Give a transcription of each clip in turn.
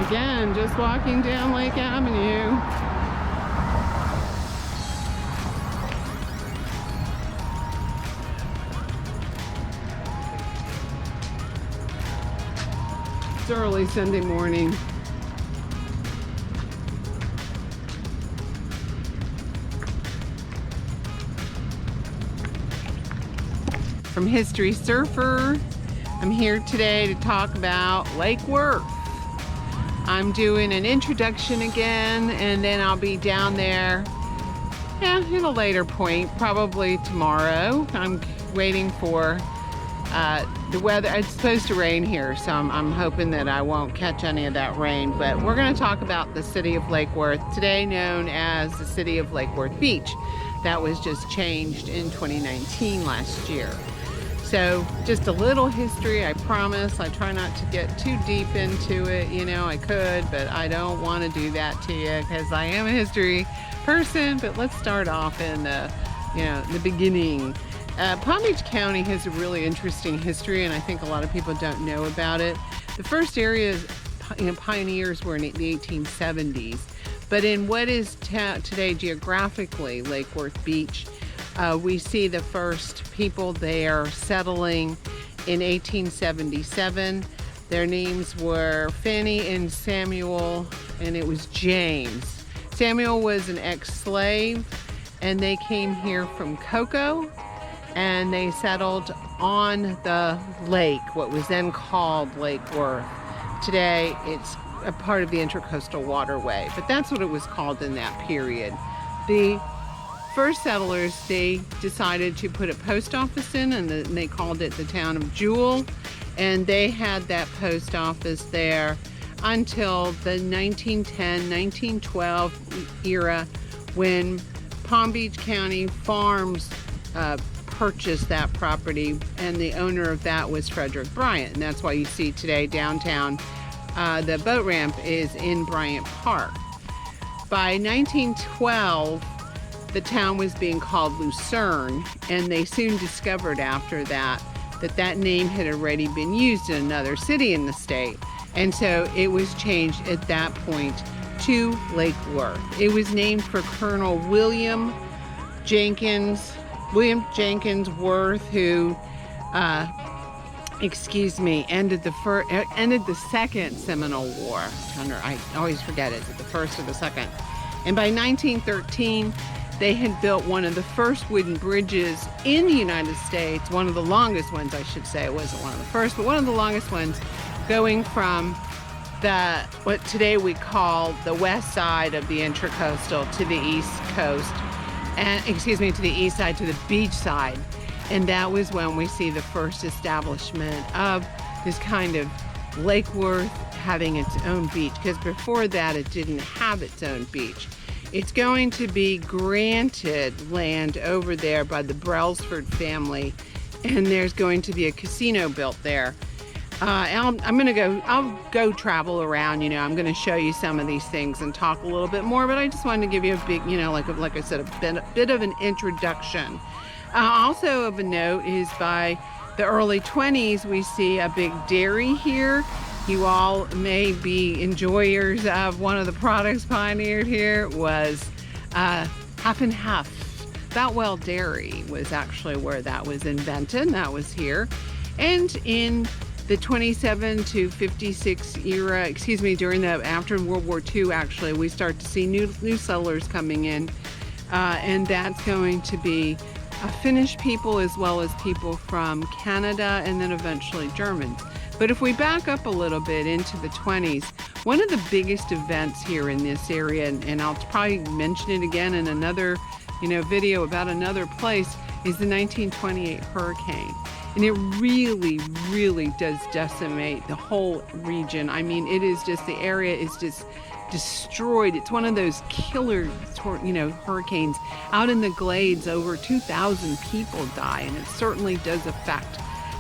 Again, just walking down Lake Avenue. It's early Sunday morning. From History Surfer, I'm here today to talk about Lake Worth. I'm doing an introduction again, and then I'll be down there at a later point, probably tomorrow. I'm waiting for the weather. It's supposed to rain here, so I'm hoping that I won't catch any of that rain. But we're going to talk about the city of Lake Worth, today known as the city of Lake Worth Beach. That was just changed in 2019 last year. So just a little history, I promise. I try not to get too deep into it. You know, I could, but I don't want to do that to you because I am a history person. But let's start off in the beginning. Palm Beach County has a really interesting history, and I think a lot of people don't know about it. The first areas, pioneers were in the 1870s, but in what is today geographically Lake Worth Beach, we see the first people there settling in 1877. Their names were Fanny and Samuel, and it was James. Samuel was an ex-slave, and they came here from Cocoa, and they settled on the lake, what was then called Lake Worth. Today, it's a part of the Intracoastal Waterway, but that's what it was called in that period. The first settlers, they decided to put a post office in, and they called it the town of Jewel, and they had that post office there until the 1910-1912 era, when Palm Beach County Farms purchased that property, and the owner of that was Frederick Bryant, and that's why you see today downtown the boat ramp is in Bryant Park. By 1912, the town was being called Lucerne, and they soon discovered after that that name had already been used in another city in the state, and so it was changed at that point to Lake Worth. It was named for Colonel William Jenkins Worth, who ended the Second Seminole War. I always forget, is it the first or the second? And by 1913, they had built one of the first wooden bridges in the United States, one of the longest ones, I should say. It wasn't one of the first, but one of the longest ones, going from what today we call the west side of the Intracoastal to the east coast, and to the east side, to the beach side. And that was when we see the first establishment of this kind of Lake Worth having its own beach, because before that it didn't have its own beach. It's going to be granted land over there by the Brailsford family, and there's going to be a casino built there. I'll go travel around, I'm going to show you some of these things and talk a little bit more, but I just wanted to give you a big, like I said, a bit of an introduction. Also of a note is by the early 20s, we see a big dairy here. You all may be enjoyers of one of the products pioneered here, was Half and Half. Boutwell Dairy was actually where that was invented. That was here. And in the 27 to 56 era, during after World War II, actually, we start to see new settlers coming in. And that's going to be Finnish people as well as people from Canada, and then eventually Germans. But if we back up a little bit into the 20s, one of the biggest events here in this area, and I'll probably mention it again in another video about another place, is the 1928 hurricane. And it really, really does decimate the whole region. I mean, it is just, the area is just destroyed. It's one of those killer, hurricanes. Out in the Glades, over 2,000 people die, and it certainly does affect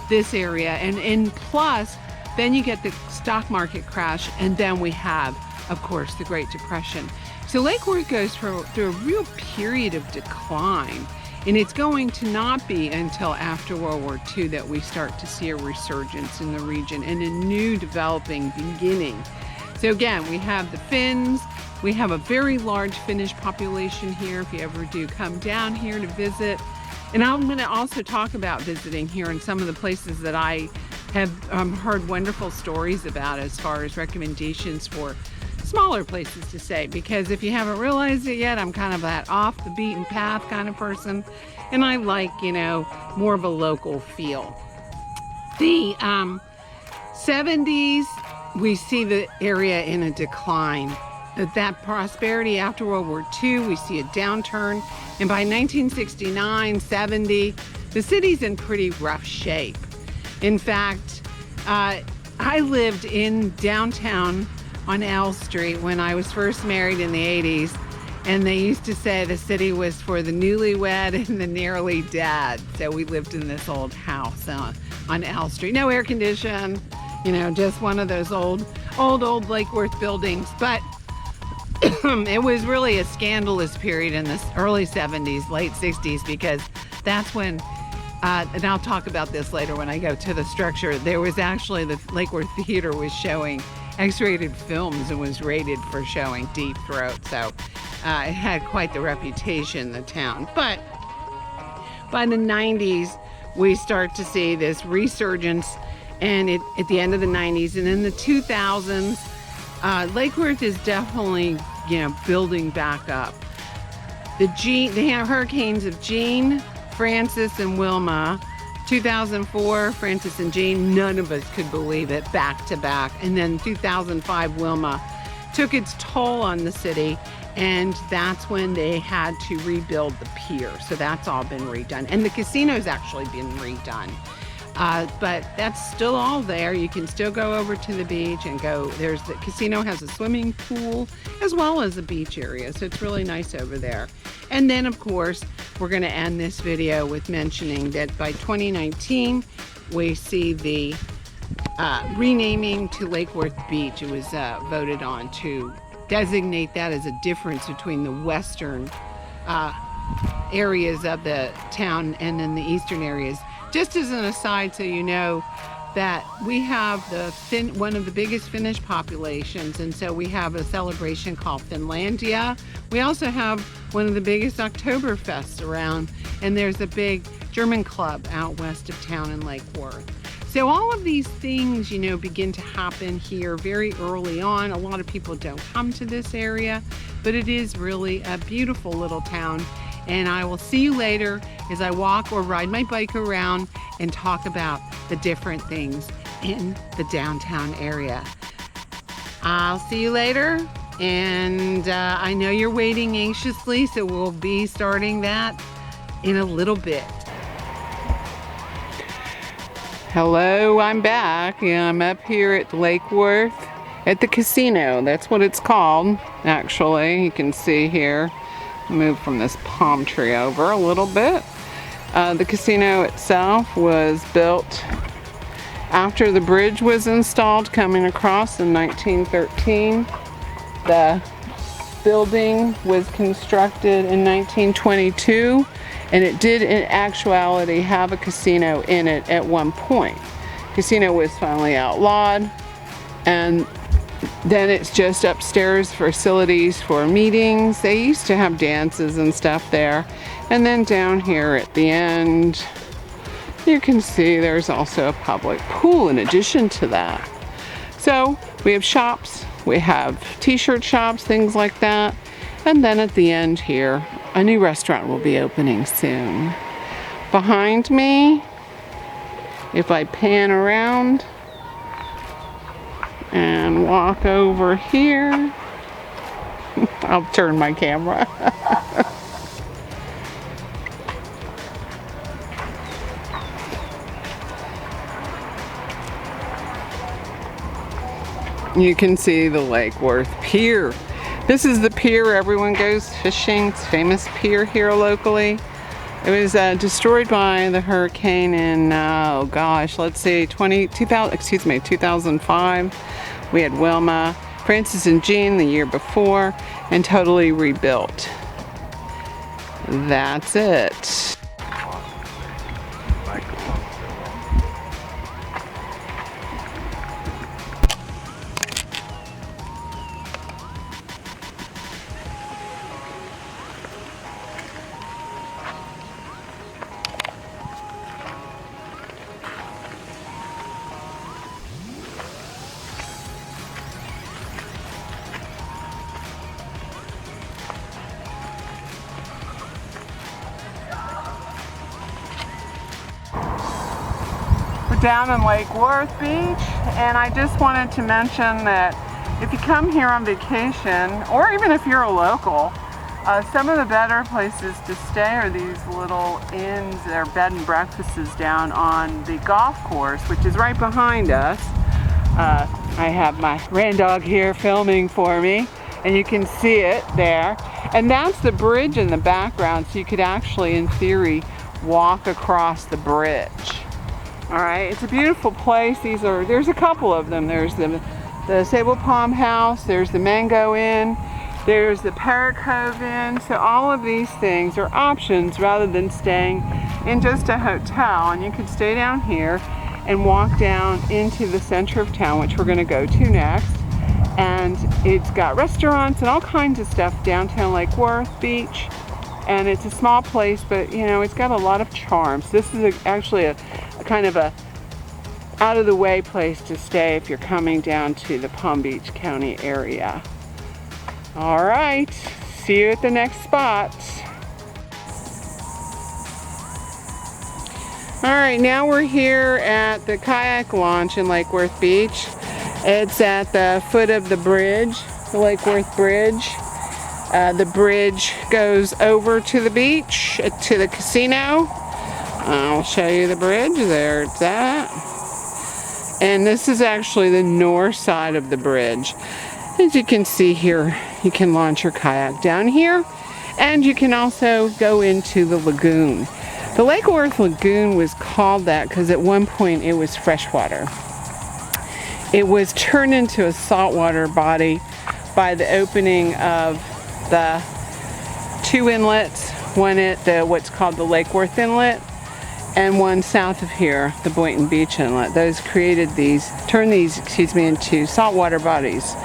this area. And plus, then you get the stock market crash, and then we have, of course, the Great Depression. So Lake Worth goes through a real period of decline, and it's going to not be until after World War II that we start to see a resurgence in the region and a new developing beginning. So again, we have the Finns. We have a very large Finnish population here if you ever do come down here to visit. And I'm going to also talk about visiting here and some of the places that I have heard wonderful stories about as far as recommendations for smaller places to stay. Because if you haven't realized it yet, I'm kind of that off the beaten path kind of person. And I like, you know, more of a local feel. The 70s, we see the area in a decline. That prosperity after World War II, we see a downturn. And by 1969, 70, the city's in pretty rough shape. In fact, I lived in downtown on L Street when I was first married in the 80s. And they used to say the city was for the newlywed and the nearly dead. So we lived in this old house on L Street. No air condition, you know, just one of those old Lake Worth buildings. But it was really a scandalous period in the early 70s, late 60s, because that's when, and I'll talk about this later when I go to the structure, there was actually, the Lake Worth Theater was showing X-rated films and was rated for showing Deep Throat. So it had quite the reputation, the town. But by the 90s, we start to see this resurgence, and at the end of the 90s and in the 2000s, Lake Worth is definitely, you know, building back up. They have hurricanes of Jean, Francis, and Wilma. 2004, Francis and Jean, none of us could believe it, back to back. And then 2005, Wilma took its toll on the city, and that's when they had to rebuild the pier. So that's all been redone. And the casino's actually been redone. But that's still all there. You can still go over to the beach and go. The casino has a swimming pool as well as a beach area. So it's really nice over there. And then, of course, we're going to end this video with mentioning that by 2019, we see the renaming to Lake Worth Beach. It was voted on to designate that as a difference between the western areas of the town and then the eastern areas. Just as an aside, so you know that we have one of the biggest Finnish populations, and so we have a celebration called Finlandia. We also have one of the biggest Oktoberfests around, and there's a big German club out west of town in Lake Worth. So all of these things, you know, begin to happen here very early on. A lot of people don't come to this area, but it is really a beautiful little town. And I will see you later as I walk or ride my bike around and talk about the different things in the downtown area. I'll see you later, and I know you're waiting anxiously, so we'll be starting that in a little bit. Hello, I'm back. I'm up here at Lake Worth at the casino. That's what it's called, actually. You can see here. Move from this palm tree over a little bit. The casino itself was built after the bridge was installed coming across in 1913. The building was constructed in 1922, and it did in actuality have a casino in it at one point. Casino was finally outlawed, and then it's just upstairs facilities for meetings. They used to have dances and stuff there. And then down here at the end, you can see there's also a public pool in addition to that. So we have shops, we have t-shirt shops, things like that. And then at the end here, a new restaurant will be opening soon. Behind me, if I pan around, and walk over here. I'll turn my camera. You can see the Lake Worth Pier. This is the pier everyone goes fishing. It's a famous pier here locally. It was destroyed by the hurricane in, oh gosh, let's see, 2005. We had Wilma, Francis and Jean the year before, and totally rebuilt. That's it. We're down in Lake Worth Beach, and I just wanted to mention that if you come here on vacation, or even if you're a local, some of the better places to stay are these little inns or bed and breakfasts down on the golf course, which is right behind us. I have my granddog here filming for me, and you can see it there. And that's the bridge in the background, so you could actually, in theory, walk across the bridge. All right, it's a beautiful place. There's a couple of them. There's the Sable Palm House, there's the Mango Inn, there's the Parrot Cove Inn. So all of these things are options rather than staying in just a hotel. And you could stay down here and walk down into the center of town, which we're gonna go to next. And it's got restaurants and all kinds of stuff downtown Lake Worth Beach. And it's a small place, but you know, it's got a lot of charms. This is actually a kind of a out of the way place to stay if you're coming down to the Palm Beach County area. All right, see you at the next spot. All right, now we're here at the kayak launch in Lake Worth Beach. It's at the foot of the bridge, the Lake Worth Bridge. The bridge goes over to the beach, to the casino. I'll show you the bridge. There it's at. And this is actually the north side of the bridge. As you can see here, you can launch your kayak down here, and you can also go into the lagoon. The Lake Worth Lagoon was called that because at one point it was freshwater. It was turned into a saltwater body by the opening of the two inlets, one at what's called the Lake Worth Inlet, and one south of here, the Boynton Beach Inlet. Those turned these into saltwater bodies.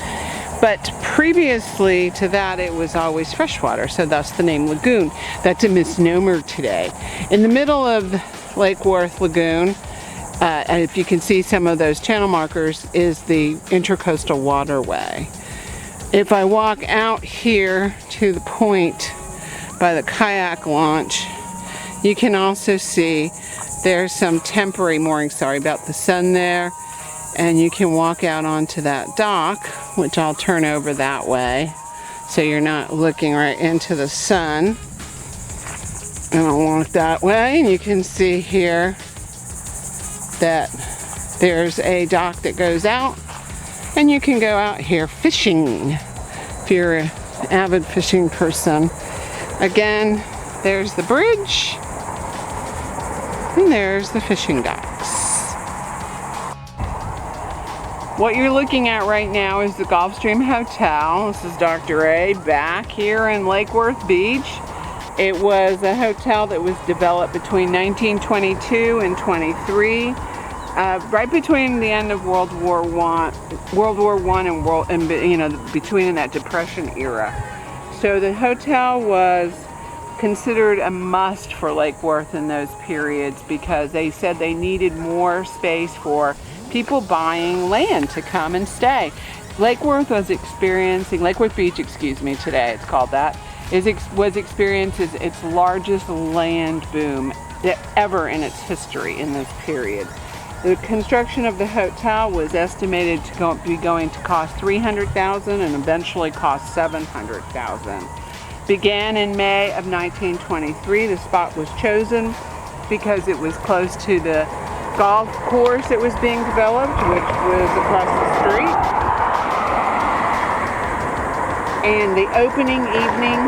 But previously to that, it was always freshwater, so thus the name lagoon. That's a misnomer today. In the middle of Lake Worth Lagoon, and if you can see some of those channel markers, is the Intercoastal Waterway. If I walk out here to the point by the kayak launch, you can also see there's some temporary mooring, sorry about the sun there, and you can walk out onto that dock, which I'll turn over that way so you're not looking right into the sun. And I'll walk that way, and you can see here that there's a dock that goes out, and you can go out here fishing if you're an avid fishing person. Again, there's the bridge, and there's the fishing docks. What you're looking at right now is the Gulfstream Hotel. This is Dr. A back here in Lake Worth Beach. It was a hotel that was developed between 1922 and 23, right between the end of World War I and between that Depression era. So the hotel was considered a must for Lake Worth in those periods because they said they needed more space for people buying land to come and stay. Lake Worth Beach, today it's called that, was experiencing its largest land boom ever in its history in this period. The construction of the hotel was estimated to be going to cost $300,000 and eventually cost $700,000. Began in May of 1923. The spot was chosen because it was close to the golf course that was being developed, which was across the street. And the opening evening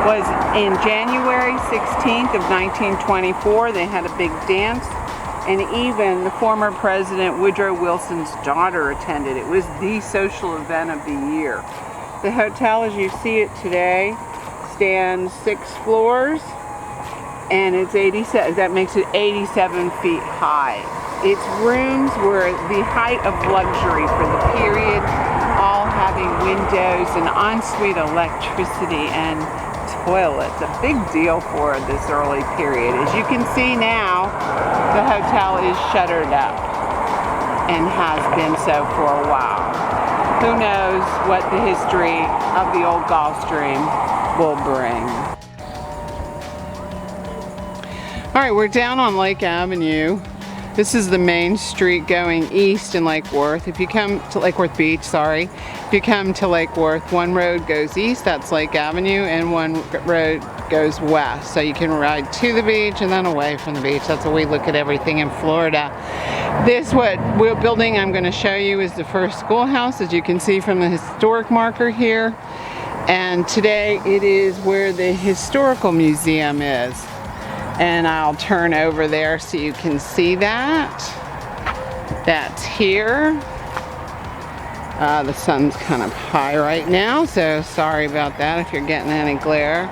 was in January 16th of 1924. They had a big dance, and even the former President Woodrow Wilson's daughter attended. It was the social event of the year. The hotel, as you see it today, stands 6 floors, and it's 87. That makes it 87 feet high. Its rooms were the height of luxury for the period, all having windows and ensuite electricity and toilets. A big deal for this early period. As you can see now, the hotel is shuttered up and has been so for a while. Who knows what the history of the old Gulfstream will bring. All right, we're down on Lake Avenue, This is the main street going east in Lake Worth. If you come to Lake Worth Beach, sorry. If you come to Lake Worth, one road goes east, that's Lake Avenue, and one road goes west. So you can ride to the beach and then away from the beach. That's how we look at everything in Florida. This building I'm going to show you is the first schoolhouse, as you can see from the historic marker here. And today it is where the historical museum is. And I'll turn over there so you can see that. That's here. The sun's kind of high right now, so sorry about that if you're getting any glare.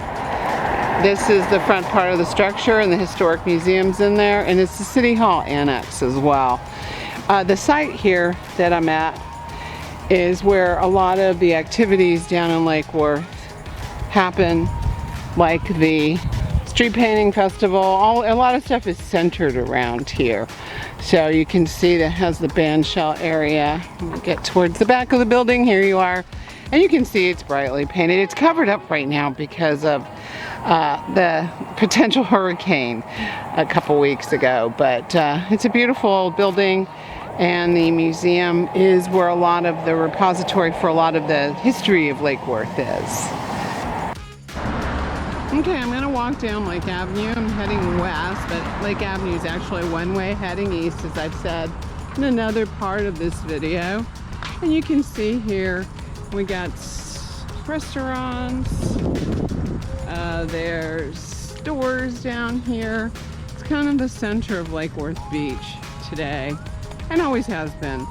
This is the front part of the structure, and the historic museum's in there, and it's the City Hall Annex as well. The site here that I'm at is where a lot of the activities down in Lake Worth happen, like the street painting festival. A lot of stuff is centered around here. So you can see that has the band shell area. We'll get towards the back of the building. Here you are. And you can see it's brightly painted. It's covered up right now because of the potential hurricane a couple weeks ago. But it's a beautiful building, and the museum is where a lot of the repository for a lot of the history of Lake Worth is. Okay, I'm going to walk down Lake Avenue. I'm heading west, but Lake Avenue is actually one way heading east, as I've said in another part of this video. And you can see here we got restaurants, there's stores down here. It's kind of the center of Lake Worth Beach today, and always has been.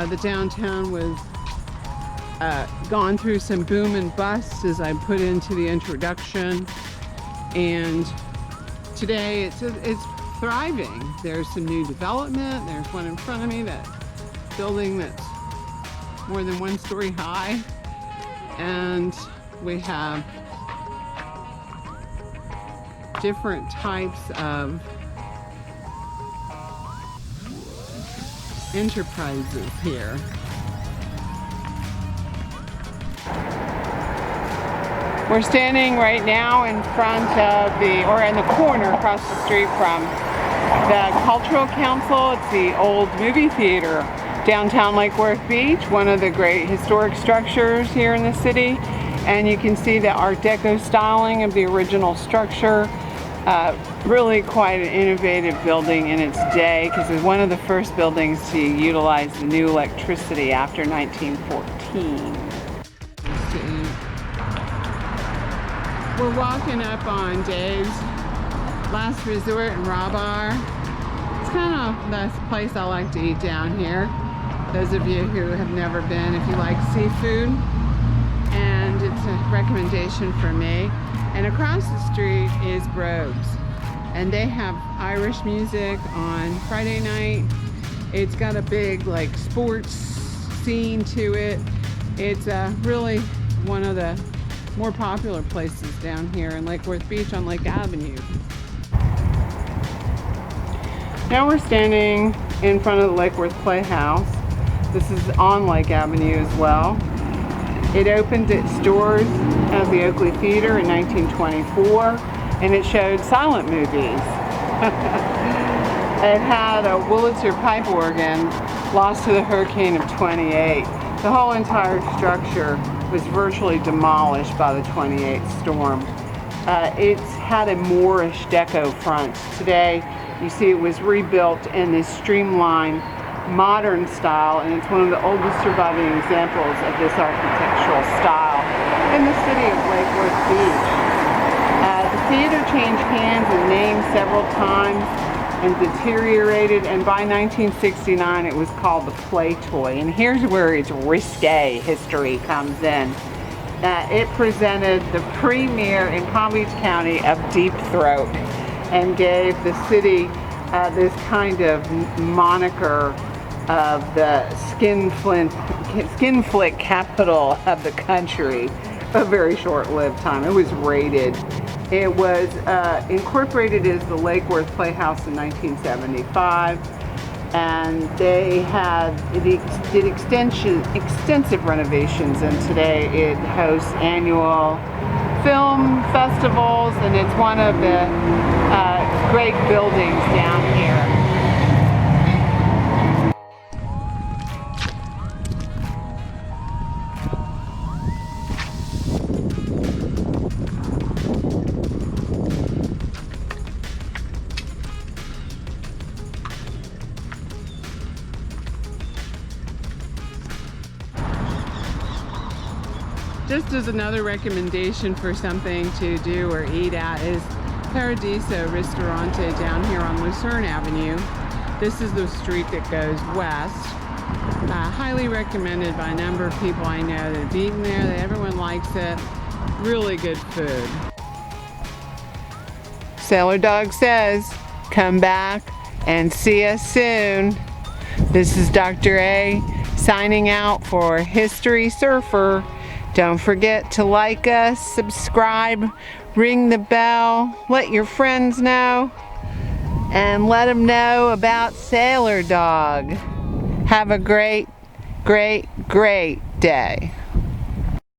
The downtown was gone through some boom and bust, as I put into the introduction, and today it's thriving. There's some new development. There's one in front of me, that building that's more than 1 story high, and we have different types of enterprises here. We're standing right now in front of or in the corner across the street from the Cultural Council. It's the old movie theater, downtown Lake Worth Beach, one of the great historic structures here in the city. And you can see the Art Deco styling of the original structure. Really quite an innovative building in its day, because it's one of the first buildings to utilize the new electricity after 1914. We're walking up on Dave's Last Resort in Raw Bar. It's kind of the place I like to eat down here. Those of you who have never been, if you like seafood, and it's a recommendation for me. And across the street is Brogues, and they have Irish music on Friday night. It's got a big like sports scene to it. It's really one of the more popular places down here in Lake Worth Beach on Lake Avenue. Now we're standing in front of the Lake Worth Playhouse. This is on Lake Avenue as well. It opened its doors as the Oakley Theater in 1924, and it showed silent movies. It had a Wurlitzer pipe organ lost to the hurricane of 28. The whole entire structure was virtually demolished by the 28 storm. It's had a Moorish deco front. Today, you see it was rebuilt in this streamlined, modern style, and it's one of the oldest surviving examples of this architectural style in the city of Lake Worth Beach. The theater changed hands and names several times and deteriorated, and by 1969 it was called the Play Toy. And here's where its risque history comes in. It presented the premiere in Palm Beach County of Deep Throat and gave the city this kind of moniker of the skin flick capital of the country. A very short-lived time. It was raided. It was incorporated as the Lake Worth Playhouse in 1975, and they did extensive renovations, and today it hosts annual film festivals, and it's one of the great buildings down here. just as another recommendation for something to do or eat at is Paradiso Ristorante down here on Lucerne Avenue. This is the street that goes west. Highly recommended by a number of people I know that have eaten there. Everyone likes it. Really good food. Sailor Dog says, come back and see us soon. This is Dr. A signing out for History Surfer. Don't forget to like us, subscribe, ring the bell, let your friends know, and let them know about Sailor Dog. Have a great, great, great day.